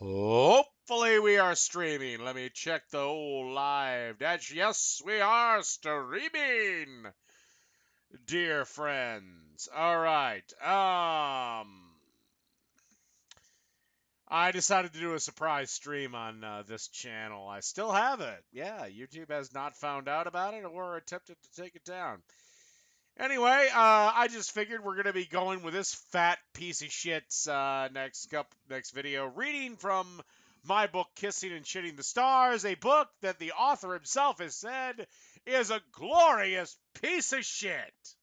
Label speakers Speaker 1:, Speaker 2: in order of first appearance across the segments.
Speaker 1: Hopefully we are streaming. Let me check the old live dash. Yes, we are streaming, dear friends. All right. I decided to do a surprise stream on this channel. I still have it. Yeah, YouTube has not found out about it or attempted to take it down. Anyway, I just figured we're gonna be going with this fat piece of shit's next video, reading from my book, Kissing and Shitting the Stars, a book that the author himself has said is a glorious piece of shit.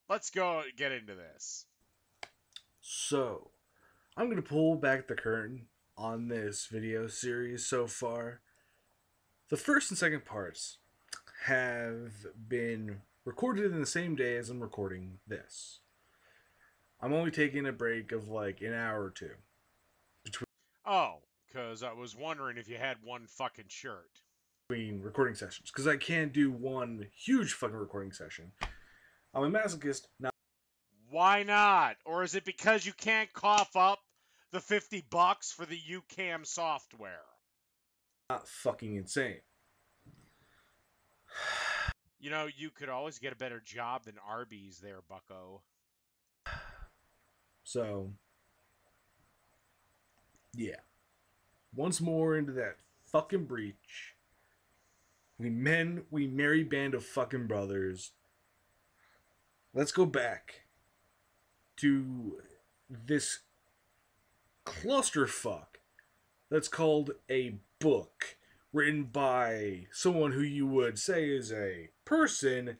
Speaker 1: Let's go get into this.
Speaker 2: So, I'm going to pull back the curtain on this video series so far. The first and second parts have been recorded in the same day as I'm recording this. I'm only taking a break of like an hour or two.
Speaker 1: Oh, because I was wondering if you had one fucking shirt.
Speaker 2: Between recording sessions. Because I can't do one huge fucking recording session. I'm a masochist, not.
Speaker 1: Why not? Or is it because you can't cough up the $50 for the UCAM software?
Speaker 2: Not fucking insane.
Speaker 1: You know, you could always get a better job than Arby's there, bucko.
Speaker 2: So, yeah. Once more into that fucking breach. We merry band of fucking brothers. Let's go back to this clusterfuck that's called a book, written by someone who you would say is a person,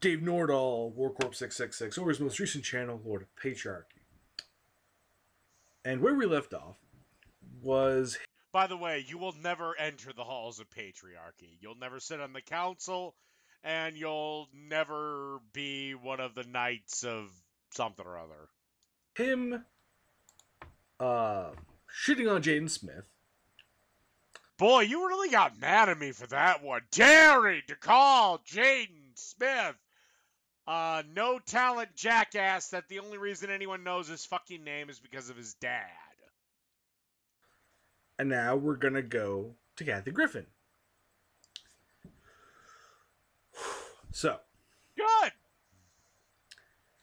Speaker 2: Dave Nordahl, Warcorpse666, or his most recent channel, Lord of Patriarchy. And where we left off was...
Speaker 1: By the way, you will never enter the halls of patriarchy. You'll never sit on the council, and you'll never be one of the knights of something or other.
Speaker 2: Him shitting on Jaden Smith.
Speaker 1: Boy, you really got mad at me for that one. Daring to call Jaden Smith no talent jackass that the only reason anyone knows his fucking name is because of his dad.
Speaker 2: And now we're gonna go to Kathy Griffin. So.
Speaker 1: Good!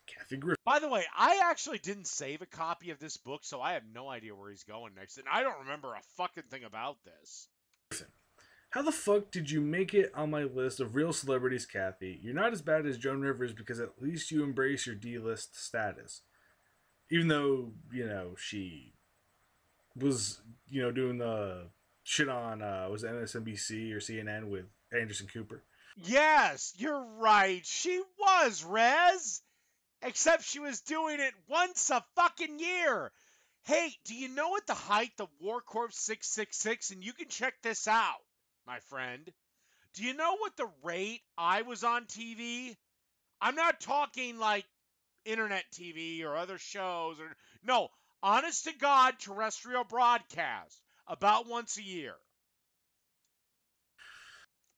Speaker 2: Kathy Griffin.
Speaker 1: By the way, I actually didn't save a copy of this book, so I have no idea where he's going next. And I don't remember a fucking thing about this.
Speaker 2: How the fuck did you make it on my list of real celebrities, Kathy? You're not as bad as Joan Rivers because at least you embrace your D-list status. Even though, you know, she was, you know, doing the shit on, was it MSNBC or CNN with Anderson Cooper?
Speaker 1: Yes, you're right. She was, Rez. Except she was doing it once a fucking year. Hey, do you know at the height of Warcorpse666, and you can check this out, my friend. Do you know what the rate I was on TV? I'm not talking like internet TV or other shows. No, honest to God, terrestrial broadcast. About once a year.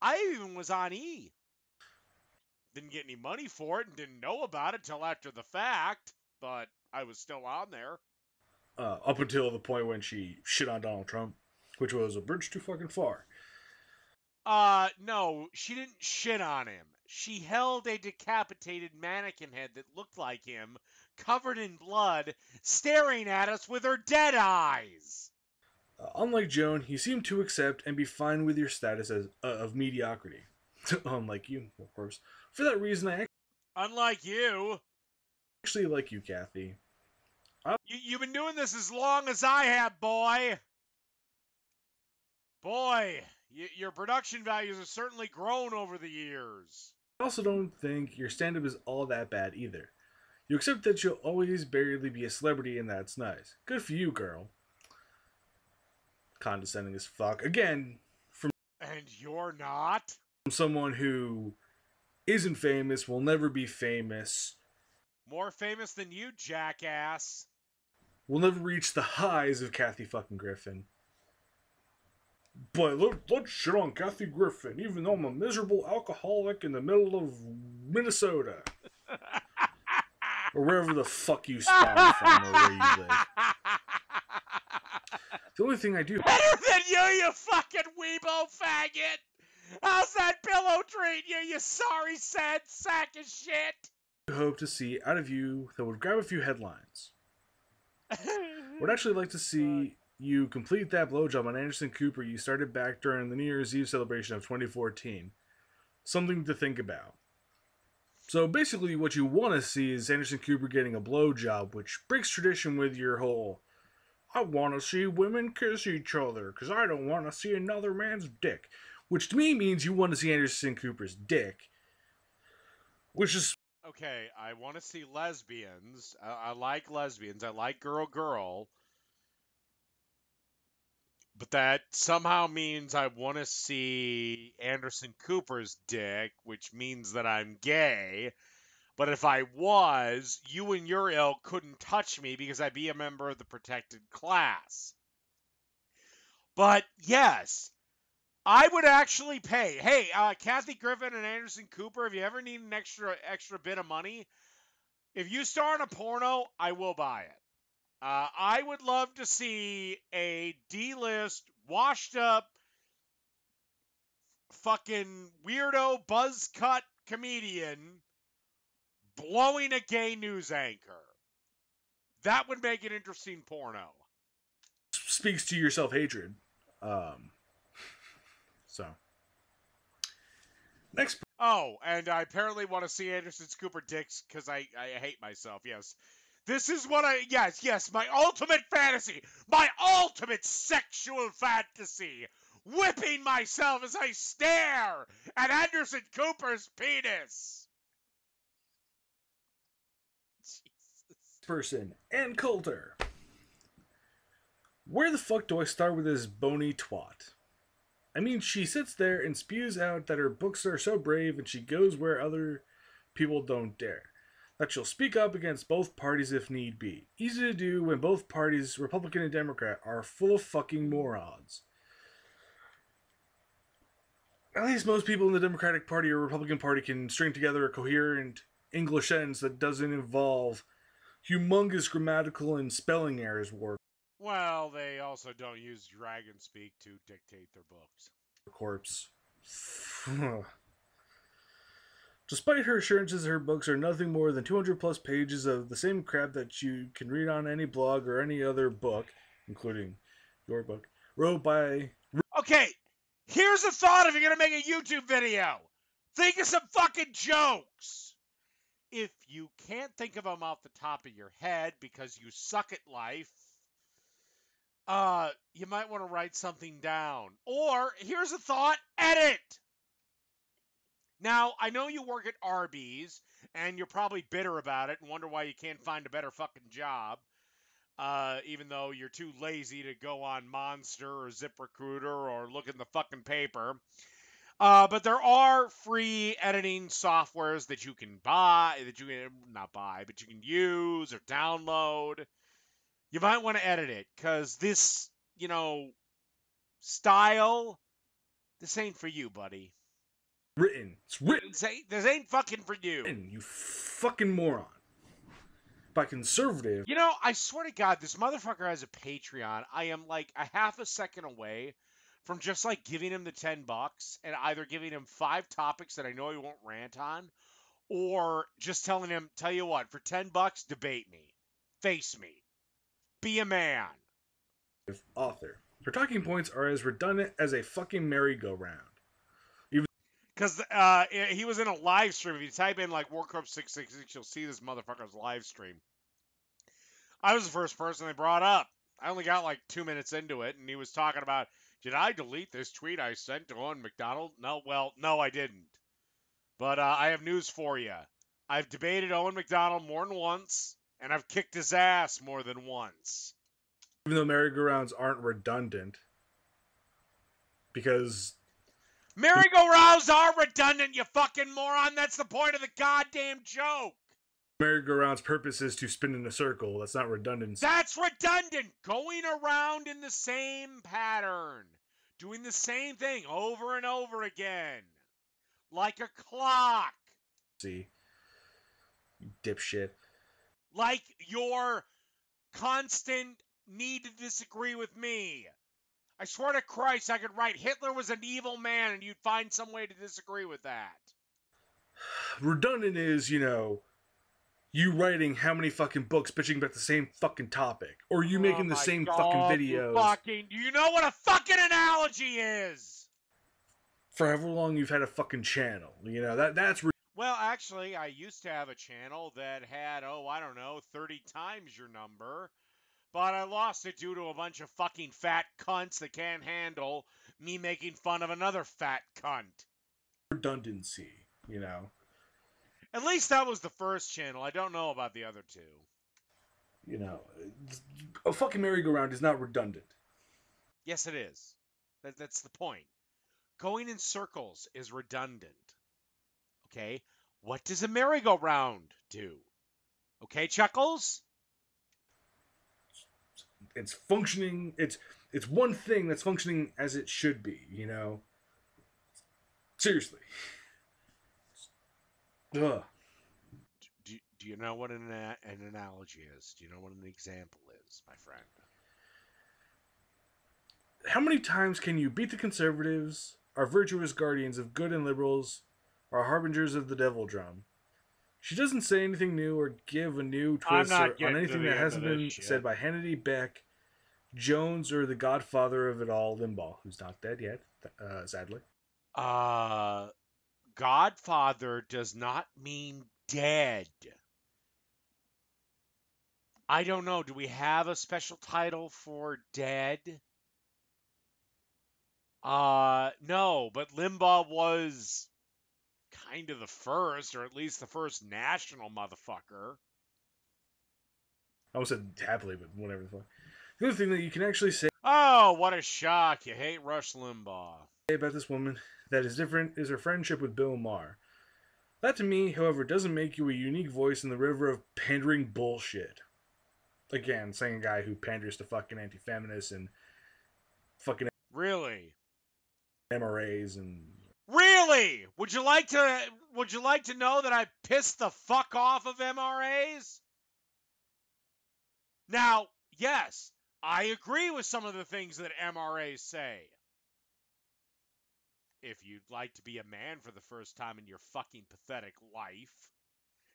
Speaker 1: I even was on E. Didn't get any money for it and didn't know about it till after the fact, but I was still on there.
Speaker 2: Up until the point when she shit on Donald Trump, which was a bridge too fucking far.
Speaker 1: No, she didn't shit on him. She held a decapitated mannequin head that looked like him, covered in blood, staring at us with her dead eyes.
Speaker 2: Unlike Joan, you seem to accept and be fine with your status as of mediocrity. Unlike you, of course. For that reason,
Speaker 1: Unlike you.
Speaker 2: Actually like you, Kathy.
Speaker 1: You've been doing this as long as I have, boy. Boy, your production values have certainly grown over the years.
Speaker 2: I also don't think your stand-up is all that bad either. You accept that you'll always barely be a celebrity, and that's nice. Good for you, girl. Condescending as fuck. Again, from...
Speaker 1: And you're not?
Speaker 2: From someone who isn't famous, will never be famous.
Speaker 1: More famous than you, jackass.
Speaker 2: Will never reach the highs of Kathy fucking Griffin. But let's shit on Kathy Griffin, even though I'm a miserable alcoholic in the middle of Minnesota. Or wherever the fuck you spawn from, or where you live. The only thing I do
Speaker 1: Better than you fucking weebo faggot! How's that pillow treat you, you sorry sad sack of shit?
Speaker 2: hope to see out of you that would grab a few headlines. Would actually like to see you complete that blowjob on Anderson Cooper you started back during the New Year's Eve celebration of 2014. Something to think about. So basically, what you want to see is Anderson Cooper getting a blowjob, which breaks tradition with your whole "I want to see women kiss each other because I don't want to see another man's dick," which to me means you want to see Anderson Cooper's dick, which is
Speaker 1: Okay, I want to see lesbians. I like lesbians. I like girl. But that somehow means I want to see Anderson Cooper's dick, which means that I'm gay. But if I was, you and your ilk couldn't touch me because I'd be a member of the protected class. But yes, I would actually pay. Hey, Kathy Griffin and Anderson Cooper, if you ever need an extra bit of money, if you star in a porno, I will buy it. I would love to see a D-list, washed up, fucking weirdo buzz cut comedian blowing a gay news anchor. That would make an interesting porno.
Speaker 2: speaks to your self hatred. So next,
Speaker 1: Oh, and I apparently want to see Anderson Cooper dicks because I hate myself. Yes. This is what yes, my ultimate fantasy, my ultimate sexual fantasy, whipping myself as I stare at Anderson Cooper's penis. Jesus.
Speaker 2: person and Coulter. Where the fuck do I start with this bony twat? I mean, she sits there and spews out that her books are so brave and she goes where other people don't dare. That she'll speak up against both parties if need be. Easy to do when both parties, Republican and Democrat, are full of fucking morons. At least most people in the Democratic Party or Republican Party can string together a coherent English sentence that doesn't involve humongous grammatical and spelling errors.
Speaker 1: Well, they also don't use dragon speak to dictate their books.
Speaker 2: Warcorpse. Despite her assurances her books are nothing more than 200 plus pages of the same crap that you can read on any blog or any other book, including your book, wrote by...
Speaker 1: Okay, here's a thought if you're going to make a YouTube video. Think of some fucking jokes. If you can't think of them off the top of your head because you suck at life, you might want to write something down. Or, here's a thought, edit. Now, I know you work at Arby's, and you're probably bitter about it and wonder why you can't find a better fucking job, even though you're too lazy to go on Monster or ZipRecruiter or look in the fucking paper. But there are free editing softwares that you can buy, that you can not buy, but you can use or download. You might want to edit it because this, style, this ain't for you, buddy.
Speaker 2: Written. It's written.
Speaker 1: This ain't fucking for you.
Speaker 2: You fucking moron. By conservative.
Speaker 1: I swear to God, this motherfucker has a Patreon. I am like a half a second away from just like giving him the $10 and either giving him 5 topics that I know he won't rant on, or just telling him, tell you what, for $10, debate me, face me, be a man.
Speaker 2: Author. Her talking points are as redundant as a fucking merry-go-round.
Speaker 1: Because he was in a live stream. If you type in like Warcorpse666, you'll see this motherfucker's live stream. I was the first person they brought up. I only got like 2 minutes into it, and he was talking about, did I delete this tweet I sent to Owen McDonald? No, I didn't. But I have news for you. I've debated Owen McDonald more than once, and I've kicked his ass more than once.
Speaker 2: Even though merry-go-rounds aren't redundant, because
Speaker 1: merry-go-rounds are redundant, you fucking moron. That's the point of the goddamn joke.
Speaker 2: Merry-go-round's purpose is to spin in a circle. That's not redundant.
Speaker 1: That's redundant. Going around in the same pattern. Doing the same thing over and over again. Like a clock.
Speaker 2: See? You dipshit.
Speaker 1: Like your constant need to disagree with me. I swear to Christ, I could write Hitler was an evil man and you'd find some way to disagree with that.
Speaker 2: Redundant is, you writing how many fucking books bitching about the same fucking topic, or you
Speaker 1: Oh
Speaker 2: making the
Speaker 1: my
Speaker 2: same fucking
Speaker 1: God,
Speaker 2: videos.
Speaker 1: do you know what a fucking analogy is?
Speaker 2: For however long you've had a fucking channel, that's.
Speaker 1: Well, actually, I used to have a channel that had, 30 times your number. But I lost it due to a bunch of fucking fat cunts that can't handle me making fun of another fat cunt.
Speaker 2: Redundancy,
Speaker 1: At least that was the first channel. I don't know about the other two.
Speaker 2: A fucking merry-go-round is not redundant.
Speaker 1: Yes, it is. That's the point. Going in circles is redundant. Okay? What does a merry-go-round do? Okay, Chuckles?
Speaker 2: It's functioning. It's one thing that's functioning as it should be. Seriously. Ugh.
Speaker 1: Do you know what an analogy is? Do you know what an example is, my friend?
Speaker 2: How many times can you beat the conservatives, our virtuous guardians of good and liberals, our harbingers of the devil drum? She doesn't say anything new or give a new twist on anything that hasn't been said by Hannity, Beck, Jones, or the godfather of it all, Limbaugh, who's not dead yet, sadly.
Speaker 1: Godfather does not mean dead. I don't know. Do we have a special title for dead? No, but Limbaugh was kind of the first, or at least the first national motherfucker.
Speaker 2: I almost said happily, but whatever the fuck. The other thing that you can actually say.
Speaker 1: Oh, what a shock. You hate Rush Limbaugh.
Speaker 2: About this woman that is different is her friendship with Bill Maher. That to me, however, doesn't make you a unique voice in the river of pandering bullshit. Again, saying a guy who panders to fucking anti-feminists and fucking
Speaker 1: Really?
Speaker 2: MRAs and
Speaker 1: Really? Would you like to know that I pissed the fuck off of MRAs? Now, yes, I agree with some of the things that MRAs say. If you'd like to be a man for the first time in your fucking pathetic life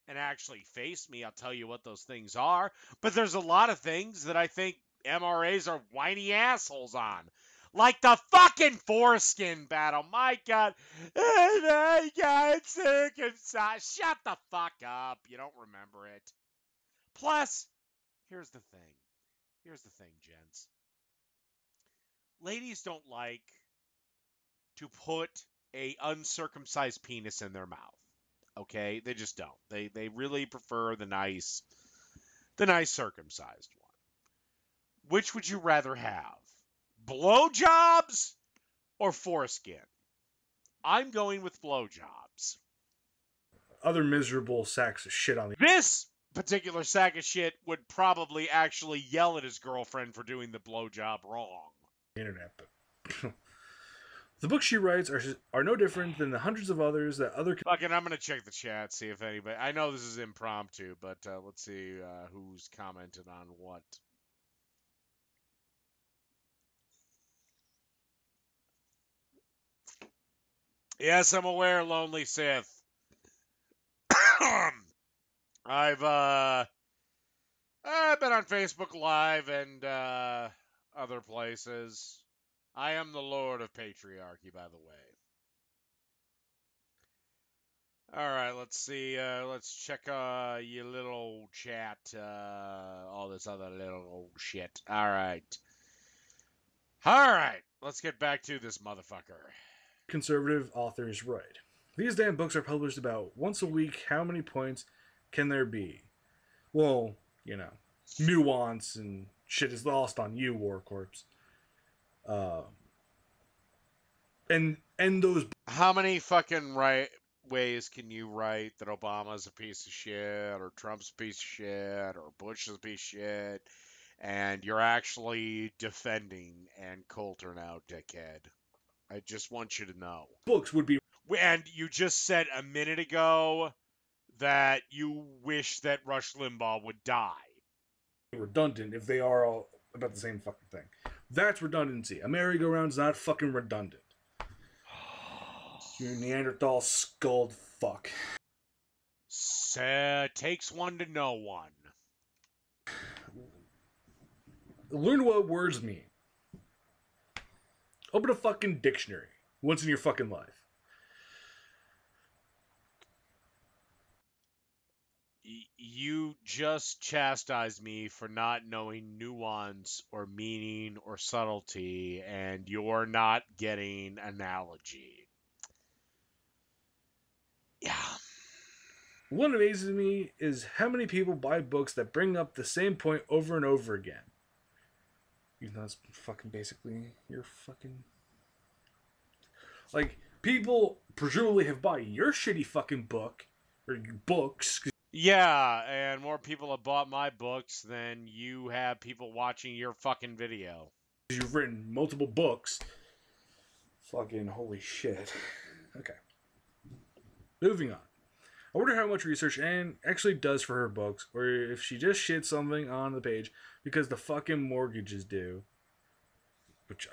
Speaker 1: and actually face me, I'll tell you what those things are. But there's a lot of things that I think MRAs are whiny assholes on. Like the fucking foreskin battle. My God. And I got circumcised. Shut the fuck up. You don't remember it. Plus, here's the thing, gents. Ladies don't like to put a uncircumcised penis in their mouth. Okay? They just don't. They really prefer the nice circumcised one. Which would you rather have? Blowjobs or foreskin? I'm going with blowjobs.
Speaker 2: other miserable sacks of shit on the
Speaker 1: This particular sack of shit would probably actually yell at his girlfriend for doing the blowjob wrong.
Speaker 2: internet. But the books she writes are no different than the hundreds of others that other.
Speaker 1: Fucking, I'm gonna check the chat, see if anybody. I know this is impromptu, but let's see who's commented on what. Yes, I'm aware, Lonely Sith. I've been on Facebook Live and other places. I am the Lord of Patriarchy, by the way. All right, let's see. Let's check your little chat. All this other little old shit. All right. All right. Let's get back to this motherfucker.
Speaker 2: Conservative authors write. These damn books are published about once a week. How many points can there be? Well, nuance and shit is lost on you, Warcorpse. And those.
Speaker 1: How many fucking ways can you write that Obama's a piece of shit, or Trump's a piece of shit, or Bush is a piece of shit, and you're actually defending Ann Coulter now, dickhead? I just want you to know.
Speaker 2: Books would be.
Speaker 1: And you just said a minute ago that you wish that Rush Limbaugh would die.
Speaker 2: Redundant if they are all about the same fucking thing. That's redundancy. A merry-go-round's not fucking redundant. You Neanderthal skulled fuck.
Speaker 1: Takes one to know one.
Speaker 2: Learn what words mean. Open a fucking dictionary once in your fucking life.
Speaker 1: You just chastised me for not knowing nuance or meaning or subtlety, and you're not getting analogy. Yeah.
Speaker 2: What amazes me is how many people buy books that bring up the same point over and over again. Even though it's fucking basically your fucking... Like, people presumably have bought your shitty fucking book, or your books.
Speaker 1: Yeah, and more people have bought my books than you have people watching your fucking video.
Speaker 2: You've written multiple books. Fucking holy shit. Okay. Moving on. I wonder how much research Anne actually does for her books, or if she just shits something on the page because the fucking mortgage is due. Which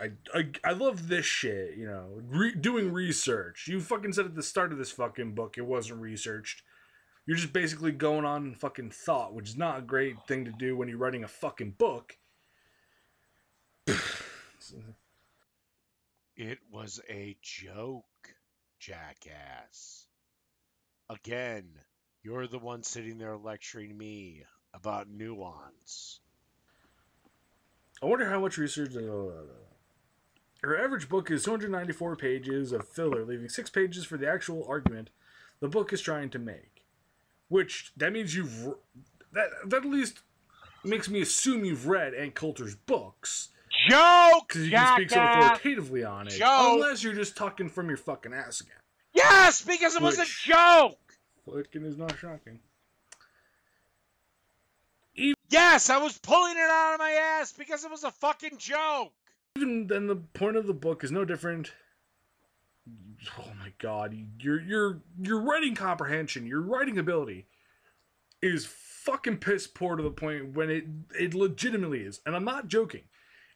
Speaker 2: I love this shit, you know, doing research. You fucking said at the start of this fucking book it wasn't researched. You're just basically going on fucking thought, which is not a great thing to do when you're writing a fucking book.
Speaker 1: It was a joke, jackass. Again, you're the one sitting there lecturing me about nuance.
Speaker 2: I wonder how much research... Her average book is 294 pages of filler, leaving 6 pages for the actual argument the book is trying to make. Which, that means you've... That at least makes me assume you've read Ann Coulter's books.
Speaker 1: Joke!
Speaker 2: Because you can speak so authoritatively on it.
Speaker 1: Joke!
Speaker 2: Unless you're just talking from your fucking ass again.
Speaker 1: Yes, because it was a joke!
Speaker 2: Flitkin is not shocking.
Speaker 1: Yes, I was pulling it out of my ass because it was a fucking joke!
Speaker 2: Even then, the point of the book is no different. Oh my god, your writing comprehension, your writing ability is fucking piss poor to the point when it legitimately is, and I'm not joking.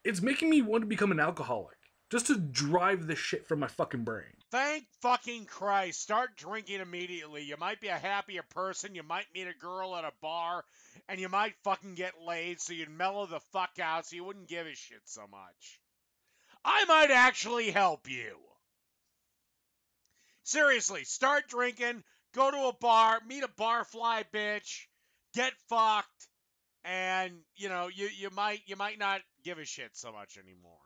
Speaker 2: It's making me want to become an alcoholic just to drive this shit from my fucking brain.
Speaker 1: Thank fucking Christ. Start drinking immediately. You might be a happier person. You might meet a girl at a bar, and you might fucking get laid, so you'd mellow the fuck out so you wouldn't give a shit so much. I might actually help you. Seriously, start drinking, go to a bar, meet a barfly bitch, get fucked, and you know, you might not give a shit so much anymore.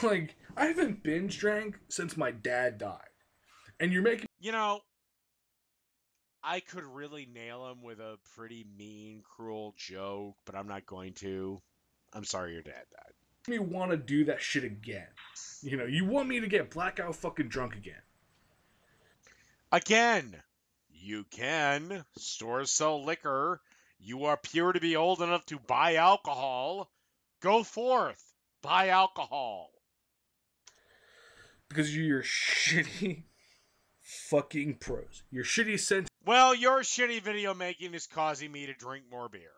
Speaker 2: Like, I haven't binge drank since my dad died. And you're making...
Speaker 1: You know, I could really nail him with a pretty mean, cruel joke, but I'm not going to. I'm sorry your dad died.
Speaker 2: Me want to do that shit again. You know, you want me to get blackout fucking drunk again.
Speaker 1: Again, you can. Stores sell liquor. You appear to be old enough to buy alcohol. Go forth. Buy alcohol.
Speaker 2: Because you're shitty fucking pros. Your shitty sentence
Speaker 1: Well, your shitty video making is causing me to drink more beer.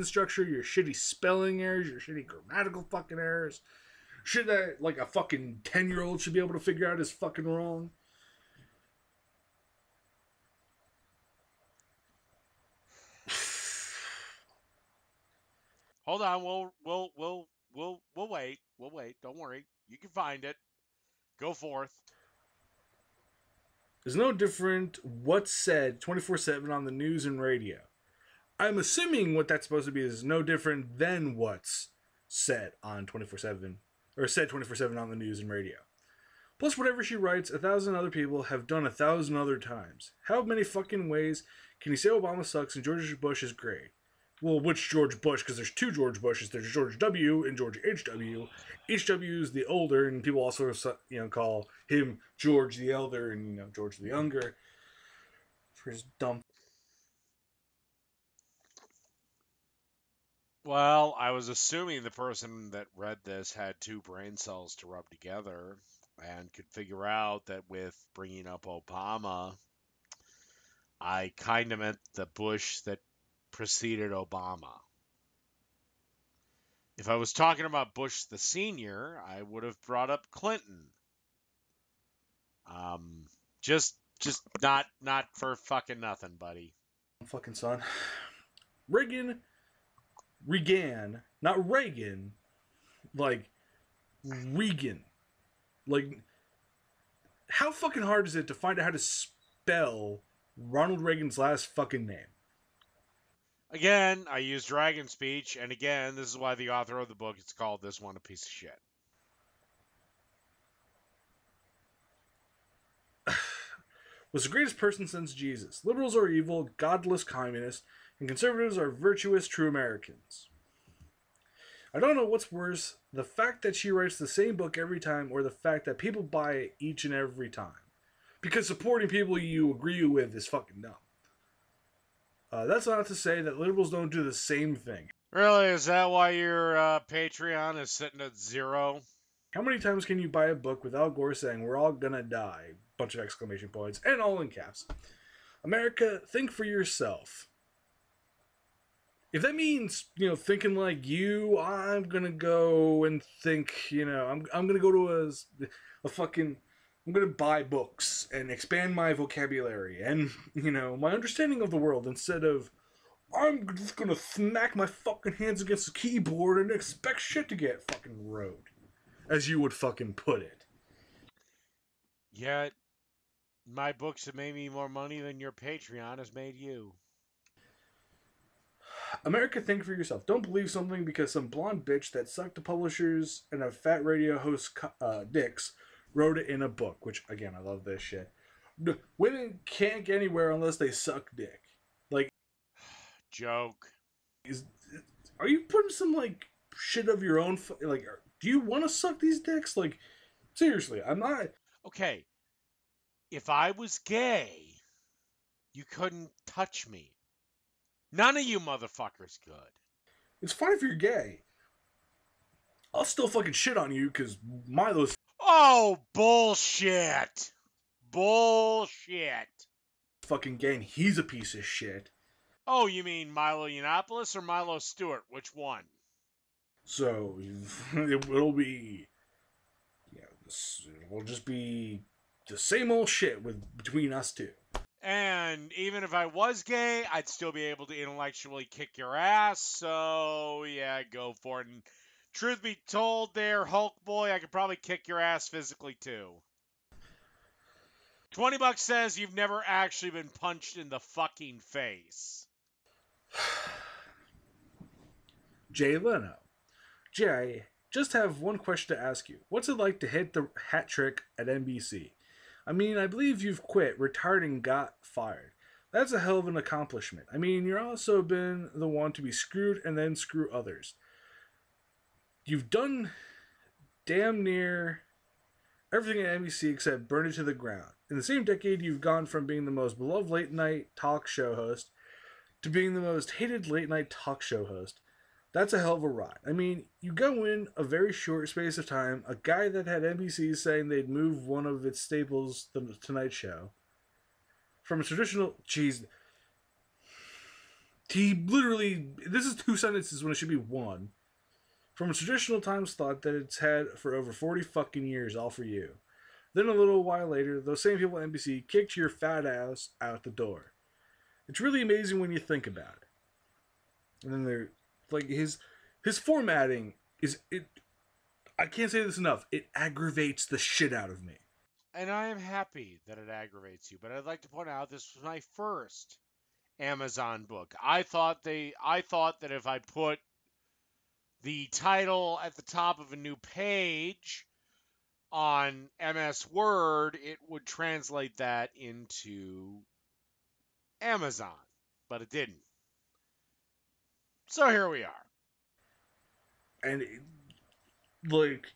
Speaker 2: structure, your shitty spelling errors, your shitty grammatical fucking errors. Shit that, like, a fucking 10-year-old should be able to figure out is fucking wrong.
Speaker 1: Hold on, we'll wait. We'll wait. Don't worry. You can find it. Go forth.
Speaker 2: It's no different what's said 24/7 on the news and radio. I'm assuming what that's supposed to be is no different than what's said on 24/7, or said 24/7 on the news and radio. Plus, whatever she writes, 1,000 other people have done 1,000 other times. How many fucking ways can you say Obama sucks and George Bush is great? Well, which George Bush? Because there's 2 George Bushes. There's George W. and George H.W. H.W. is the older, and people also, call him George the Elder and, George the Younger. For his dumb...
Speaker 1: Well, I was assuming the person that read this had 2 brain cells to rub together and could figure out that with bringing up Obama, I kind of meant the Bush that preceded Obama. If I was talking about Bush the senior, I would have brought up Clinton. Um, just not for fucking nothing, buddy.
Speaker 2: Fucking son. Reagan, not Reagan, like Regan. Like, how fucking hard is it to find out how to spell Ronald Reagan's last fucking name?
Speaker 1: Again, I use dragon speech, and again, this is why the author of the book is called This One a Piece of Shit.
Speaker 2: Was the greatest person since Jesus. Liberals are evil, godless communists, and conservatives are virtuous, true Americans. I don't know what's worse, the fact that she writes the same book every time, or the fact that people buy it each and every time. Because supporting people you agree with is fucking dumb. That's not to say that liberals don't do the same thing.
Speaker 1: Really, is that why your Patreon is sitting at 0?
Speaker 2: How many times can you buy a book with Al Gore saying, "We're all gonna die"? Bunch of exclamation points, and all in caps. America, think for yourself. If that means, thinking like you, I'm gonna go and think, I'm gonna go to a fucking, I'm gonna buy books and expand my vocabulary and, my understanding of the world instead of, I'm just gonna smack my fucking hands against the keyboard and expect shit to get fucking wrote. As you would fucking put it.
Speaker 1: Yet, my books have made me more money than your Patreon has made you.
Speaker 2: America, think for yourself. Don't believe something because some blonde bitch that sucked the publishers and a fat radio host dicks wrote it in a book. Which, again, I love this shit. Women can't get anywhere unless they suck dick. Like,
Speaker 1: Joke.
Speaker 2: Are you putting some, like, shit of your own? Like, do you want to suck these dicks? Like, seriously, I'm not.
Speaker 1: Okay, if I was gay, you couldn't touch me. None of you motherfuckers could.
Speaker 2: It's fine if you're gay. I'll still fucking shit on you because Milo's.
Speaker 1: Oh, bullshit. Bullshit.
Speaker 2: Fucking gay and he's a piece of shit.
Speaker 1: Oh, you mean Milo Yiannopoulos or Milo Stewart? Which one?
Speaker 2: So, it'll be. It will just be the same old shit between us two.
Speaker 1: And even if I was gay, I'd still be able to intellectually kick your ass. So, yeah, go for it. And truth be told there, Hulk boy, I could probably kick your ass physically too. $20 says you've never actually been punched in the fucking face.
Speaker 2: Jay Leno. Jay, just have one question to ask you. What's it like to hit the hat trick at NBC? I mean, I believe you've quit, retired, and got fired. That's a hell of an accomplishment. I mean, you've also been the one to be screwed and then screw others. You've done damn near everything at NBC except burn it to the ground. In the same decade, you've gone from being the most beloved late night talk show host to being the most hated late night talk show host. That's a hell of a ride. I mean, you go in a very short space of time, a guy that had NBC saying they'd move one of its staples, The Tonight Show, from a traditional... Jeez. He literally... This is 2 sentences when it should be 1. From a traditional time slot that it's had for over 40 fucking years, all for you. Then a little while later, those same people at NBC kicked your fat ass out the door. It's really amazing when you think about it. And then they're... Like, his formatting is... I can't say this enough. It aggravates the shit out of me.
Speaker 1: And I am happy that it aggravates you, but I'd like to point out this was my first Amazon book. I thought that if I put the title at the top of a new page on MS Word, it would translate that into Amazon, but it didn't. So here we are.
Speaker 2: And, like...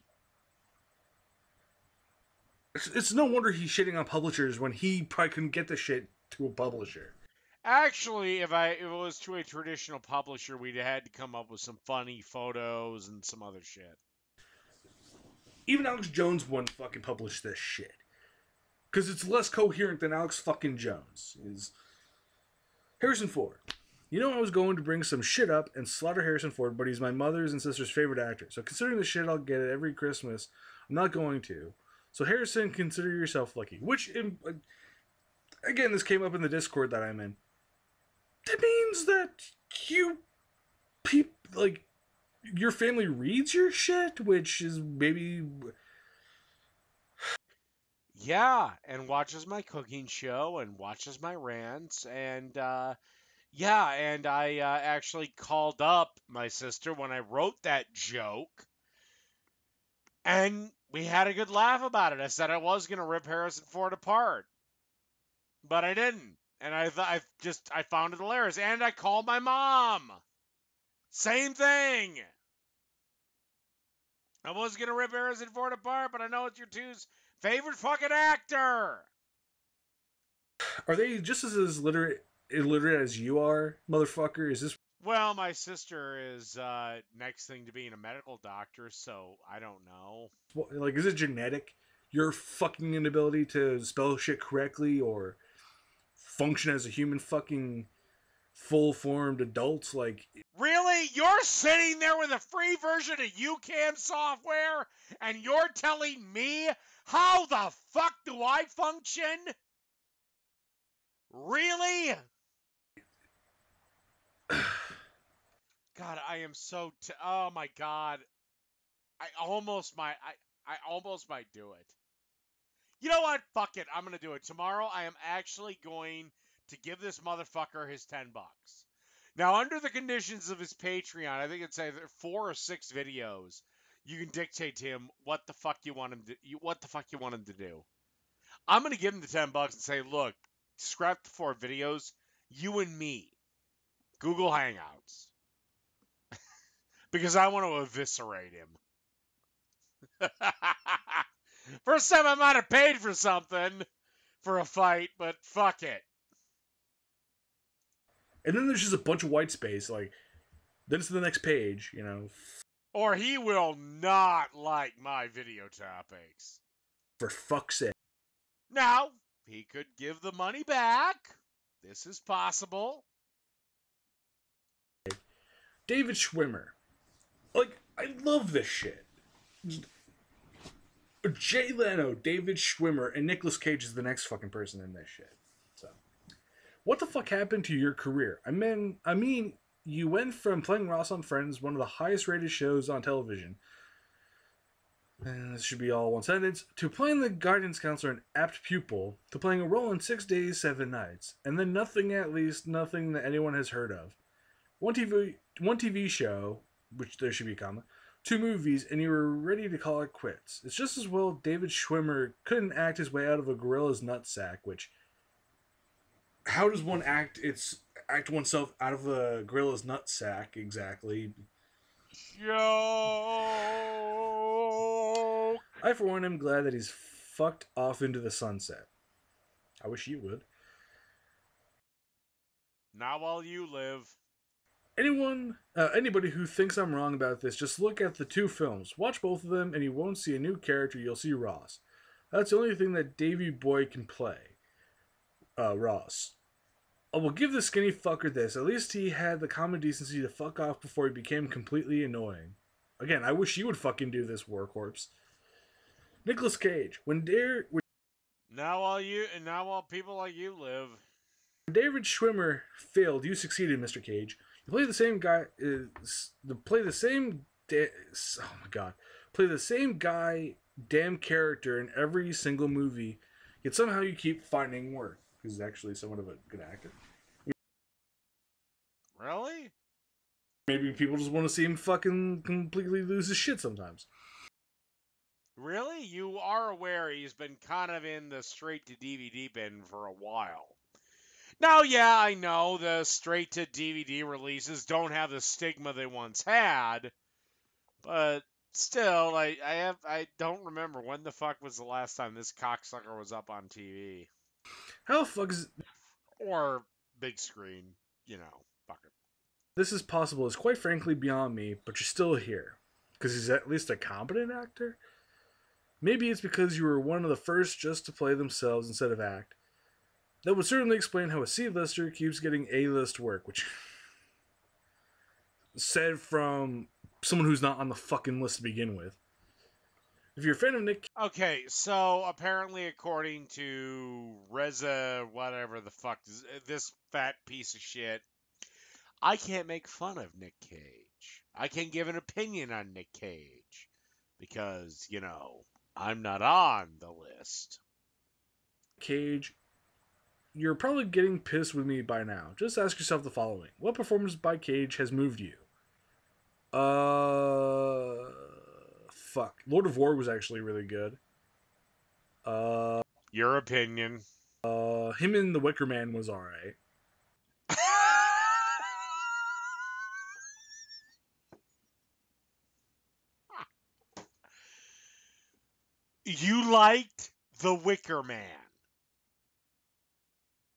Speaker 2: It's no wonder he's shitting on publishers when he probably couldn't get the shit to a publisher.
Speaker 1: Actually, if it was to a traditional publisher, we'd have had to come up with some funny photos and some other shit.
Speaker 2: Even Alex Jones wouldn't fucking publish this shit. Because it's less coherent than Alex fucking Jones. Is Harrison Ford. You know I was going to bring some shit up and slaughter Harrison Ford, but he's my mother's and sister's favorite actor. So considering the shit I'll get every Christmas, I'm not going to. So Harrison, consider yourself lucky. Which, again, this came up in the Discord that I'm in. That means that you, like, your family reads your shit, which is maybe...
Speaker 1: Yeah, and watches my cooking show and watches my rants and yeah, and I actually called up my sister when I wrote that joke, and we had a good laugh about it. I said I was gonna rip Harrison Ford apart, but I didn't, and I found it hilarious, and I called my mom. Same thing. I was gonna rip Harrison Ford apart, but I know it's your two's favorite fucking actor.
Speaker 2: Are they just as illiterate as you are, motherfucker? Is this...
Speaker 1: Well, my sister is next thing to being a medical doctor, so I don't know.
Speaker 2: Like, is it genetic? Your fucking inability to spell shit correctly or function as a human fucking full-formed adult? Like,
Speaker 1: Really? You're sitting there with a free version of UCAM software and you're telling me how the fuck do I function? Really? God, I am so oh my god. I almost might do it. You know what? Fuck it. I'm going to do it. Tomorrow I am actually going to give this motherfucker his $10. Now, under the conditions of his Patreon, I think it's either 4 or 6 videos. You can dictate to him what the fuck you want him to do. I'm going to give him the $10 and say, "Look, scrap the 4 videos, you and me. Google Hangouts." Because I want to eviscerate him. First time I might have paid for something for a fight, but fuck it.
Speaker 2: and then there's just a bunch of white space. Like, then it's the next page, you know.
Speaker 1: Or he will not like my video topics.
Speaker 2: For fuck's sake.
Speaker 1: Now, he could give the money back. This is possible.
Speaker 2: David Schwimmer. Like, I love this shit. Jay Leno, David Schwimmer, and Nicolas Cage is the next fucking person in this shit. So, what the fuck happened to your career? I mean, you went from playing Ross on Friends, one of the highest rated shows on television, and this should be all one sentence, to playing the guidance counselor and apt pupil, to playing a role in 6 Days, 7 Nights, and then nothing that anyone has heard of. One TV show, which there should be a comma, 2 movies, and you were ready to call it quits. It's just as well David Schwimmer couldn't act his way out of a gorilla's nutsack, which... How does one act oneself out of a gorilla's nutsack, exactly?
Speaker 1: Joke!
Speaker 2: I, for one, am glad that he's fucked off into the sunset. I wish you would.
Speaker 1: Not while you live.
Speaker 2: Anybody who thinks I'm wrong about this, just look at the 2 films. Watch both of them, and you won't see a new character. You'll see Ross. That's the only thing that Davy Boy can play. Ross. I will give the skinny fucker this. At least he had the common decency to fuck off before he became completely annoying. Again, I wish you would fucking do this, Warcorpse. Nicolas Cage.
Speaker 1: Now while people like you live.
Speaker 2: When David Schwimmer failed, you succeeded, Mr. Cage. You play the same guy. Play the same. Oh my god. Play the same guy, damn character in every single movie. Yet somehow you keep finding work. He's actually somewhat of a good actor.
Speaker 1: Really?
Speaker 2: Maybe people just want to see him fucking completely lose his shit sometimes.
Speaker 1: Really? You are aware he's been kind of in the straight to DVD bin for a while. Now, yeah, I know the straight to DVD releases don't have the stigma they once had, but still, I don't remember when the fuck was the last time this cocksucker was up on TV.
Speaker 2: How the fuck is...
Speaker 1: Or big screen, you know, fuck it.
Speaker 2: This is possible is quite frankly beyond me, but you're still here. Because he's at least a competent actor? Maybe it's because you were one of the first just to play themselves instead of act. That would certainly explain how a C-lister keeps getting A-list work, which said from someone who's not on the fucking list to begin with. If you're a fan of Nick
Speaker 1: Okay, so apparently, according to Reza, whatever the fuck, this fat piece of shit, I can't make fun of Nick Cage. I can't give an opinion on Nick Cage because, I'm not on the list.
Speaker 2: Cage, you're probably getting pissed with me by now. Just ask yourself the following: what performance by Cage has moved you? Fuck. Lord of War was actually really good.
Speaker 1: Your opinion.
Speaker 2: Him in The Wicker Man was alright.
Speaker 1: You liked The Wicker Man.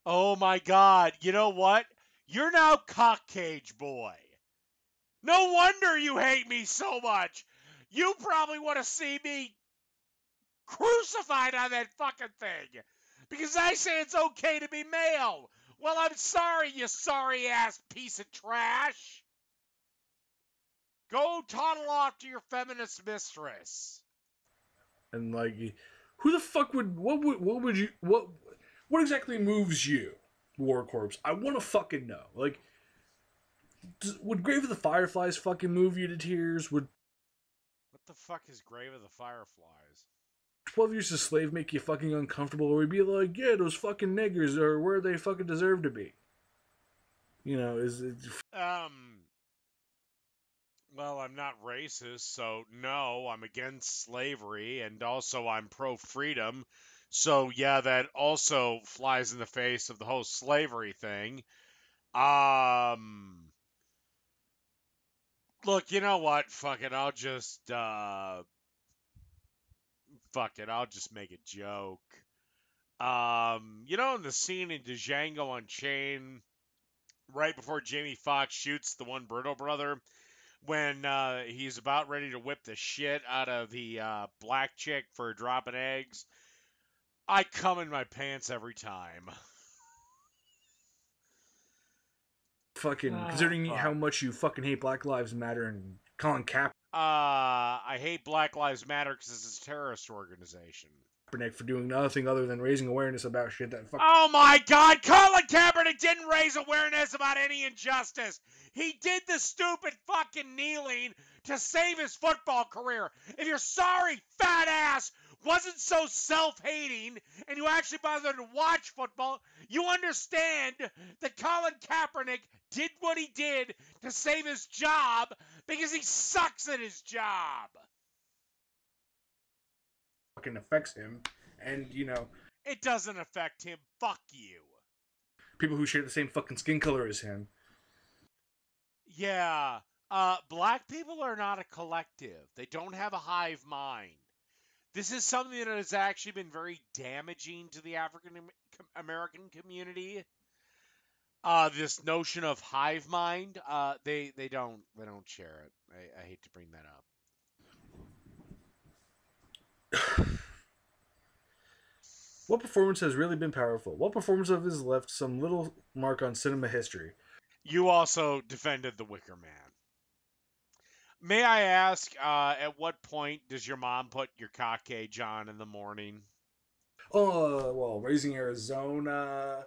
Speaker 1: Oh my god. You know what? You're now Cock Cage Boy. No wonder you hate me so much. You probably want to see me crucified on that fucking thing. Because I say it's okay to be male. Well, I'm sorry, you sorry ass piece of trash. Go toddle off to your feminist mistress.
Speaker 2: And like, who the fuck what exactly moves you, Warcorpse? I want to fucking know. Like, would Grave of the Fireflies fucking move you to tears? Would
Speaker 1: What the fuck is Grave of the Fireflies?
Speaker 2: 12 Years a Slave make you fucking uncomfortable? Or would be like, yeah, those fucking niggers are where they fucking deserve to be? You know, is it.
Speaker 1: Well, I'm not racist, so no, I'm against slavery, and also I'm pro-freedom. So yeah, that also flies in the face of the whole slavery thing. Look, you know what? Fuck it, I'll just make a joke. In the scene in Django Unchained, right before Jamie Foxx shoots the one Brittle brother, when he's about ready to whip the shit out of the black chick for dropping eggs, I come in my pants every time.
Speaker 2: Fucking,
Speaker 1: Ah,
Speaker 2: considering how
Speaker 1: fuck.
Speaker 2: much you fucking hate Black Lives Matter and Colin
Speaker 1: I hate Black Lives Matter because it's a terrorist organization.
Speaker 2: Kaepernick for doing nothing other than raising awareness about shit that fuck.
Speaker 1: Oh my God, Colin Kaepernick didn't raise awareness about any injustice. He did the stupid fucking kneeling to save his football career. If your sorry fat ass wasn't so self-hating and you actually bothered to watch football, you understand that Colin Kaepernick did what he did to save his job because he sucks at his job.
Speaker 2: Fucking affects him, and you know,
Speaker 1: It doesn't affect him. Fuck you.
Speaker 2: people who share the same fucking skin color as him.
Speaker 1: Yeah. Black people are not a collective. They don't have a hive mind. This is something that has actually been very damaging to the African American community. This notion of hive mind. They don't share it. I hate to bring that up.
Speaker 2: What performance has really been powerful? What performance of his left some little mark on cinema history?
Speaker 1: You also defended the Wicker Man. May I ask, at what point does your mom put your cock cage on in the morning?
Speaker 2: Oh, well, Raising Arizona.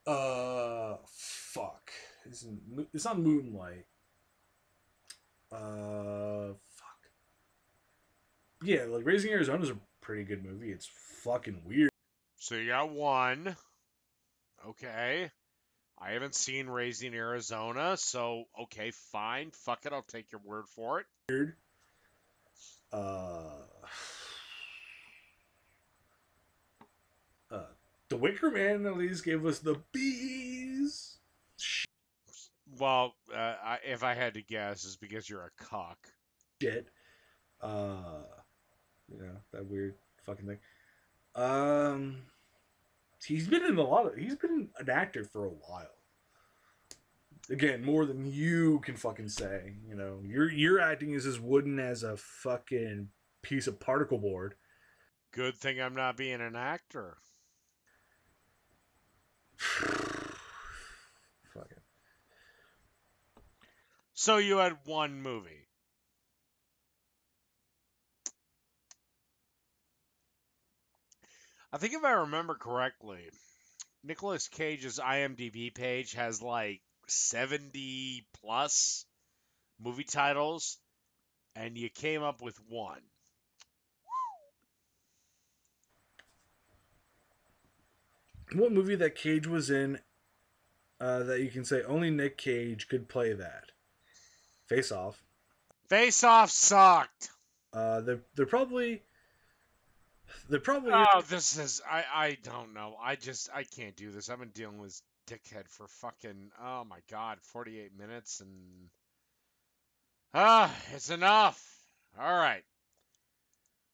Speaker 2: Fuck. It's not Moonlight. Fuck. Yeah, like Raising Arizona is a pretty good movie. It's fucking weird.
Speaker 1: So you got one. Okay. I haven't seen Raising Arizona, so okay, fine. Fuck it, I'll take your word for it.
Speaker 2: Uh, uh, The Wicker Man at least gave us the bees.
Speaker 1: Well, if I had to guess, it's because you're a cock.
Speaker 2: Shit. You know, that weird fucking thing. Um, he's been in a lot of. He's been an actor for a while. Again, more than you can fucking say. You know, your acting is as wooden as a fucking piece of particle board.
Speaker 1: Good thing I'm not being an actor.
Speaker 2: Fucking.
Speaker 1: So you had one movie. I think if I remember correctly, Nicolas Cage's IMDb page has like 70 plus movie titles, and you came up with one.
Speaker 2: What movie that Cage was in that you can say only Nick Cage could play that? Face Off.
Speaker 1: Face Off sucked.
Speaker 2: They're probably
Speaker 1: Oh, this is I don't know. I can't do this. I've been dealing with this dickhead for fucking oh my god, 48 minutes and it's enough. All right.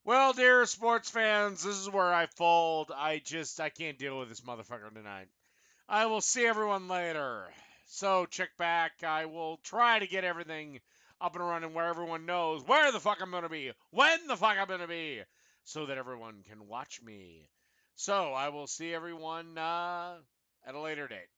Speaker 1: Well, dear sports fans, this is where I fold. I can't deal with this motherfucker tonight. I will see everyone later. So check back. I will try to get everything up and running where everyone knows where the fuck I'm going to be, when the fuck I'm going to be, so that everyone can watch me. So I will see everyone at a later date.